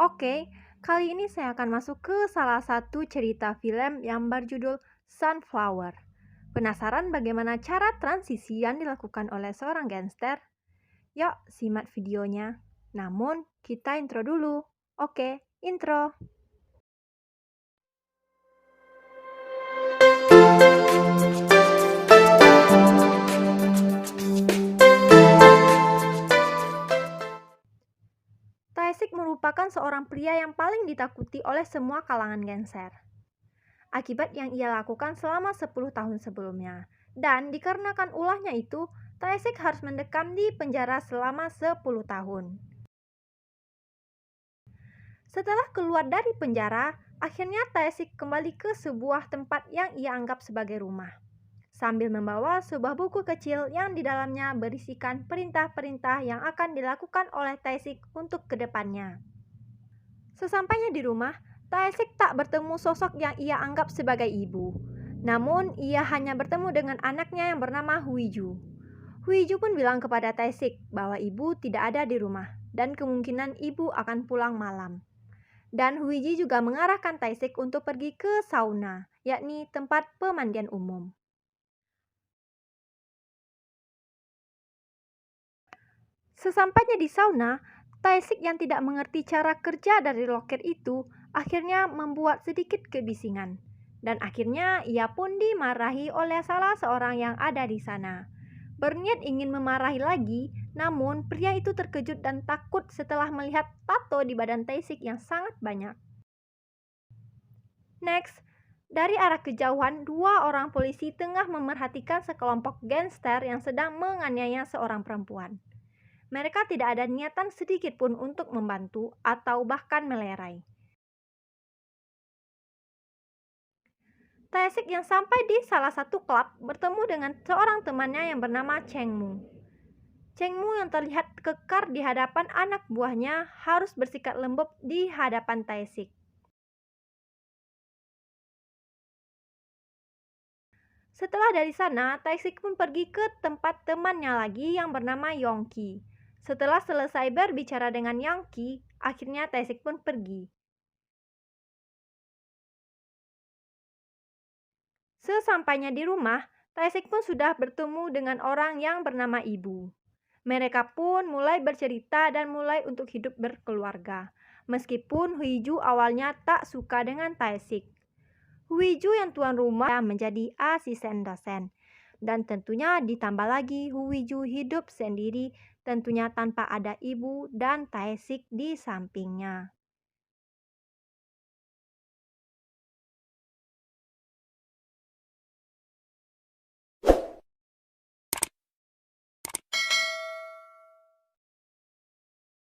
Oke, kali ini saya akan masuk ke salah satu cerita film yang berjudul Sunflower. Penasaran bagaimana cara transisi yang dilakukan oleh seorang gangster? Yuk, simak videonya. Namun, kita intro dulu. Oke, intro. Taesik merupakan seorang pria yang paling ditakuti oleh semua kalangan gangster. Akibat yang ia lakukan selama 10 tahun sebelumnya. Dan dikarenakan ulahnya itu, Taesik harus mendekam di penjara selama 10 tahun. Setelah keluar dari penjara, akhirnya Taesik kembali ke sebuah tempat yang ia anggap sebagai rumah, sambil membawa sebuah buku kecil yang di dalamnya berisikan perintah-perintah yang akan dilakukan oleh Taesik untuk kedepannya. Sesampainya di rumah, Taesik tak bertemu sosok yang ia anggap sebagai ibu. Namun, ia hanya bertemu dengan anaknya yang bernama Huiju. Huiju pun bilang kepada Taesik bahwa ibu tidak ada di rumah dan kemungkinan ibu akan pulang malam. Dan Huiji juga mengarahkan Taesik untuk pergi ke sauna, yakni tempat pemandian umum. Sesampainya di sauna, Taesik yang tidak mengerti cara kerja dari loker itu akhirnya membuat sedikit kebisingan. Dan akhirnya ia pun dimarahi oleh salah seorang yang ada di sana. Berniat ingin memarahi lagi, namun pria itu terkejut dan takut setelah melihat tato di badan Taesik yang sangat banyak. Next, dari arah kejauhan, dua orang polisi tengah memerhatikan sekelompok gangster yang sedang menganiaya seorang perempuan. Mereka tidak ada niatan sedikit pun untuk membantu atau bahkan melerai. Taesik yang sampai di salah satu klub bertemu dengan seorang temannya yang bernama Cheng Mu. Cheng Mu yang terlihat kekar di hadapan anak buahnya harus bersikap lembut di hadapan Taesik. Setelah dari sana, Taesik pun pergi ke tempat temannya lagi yang bernama Yongki. Setelah selesai berbicara dengan Yongki, akhirnya Taesik pun pergi. Sesampainya di rumah, Taesik pun sudah bertemu dengan orang yang bernama Ibu. Mereka pun mulai bercerita dan mulai untuk hidup berkeluarga. Meskipun Huiju awalnya tak suka dengan Taesik. Huiju yang tuan rumah menjadi asisten dosen. Dan tentunya ditambah lagi Huiju hidup sendiri, tentunya tanpa ada ibu dan Taesik di sampingnya.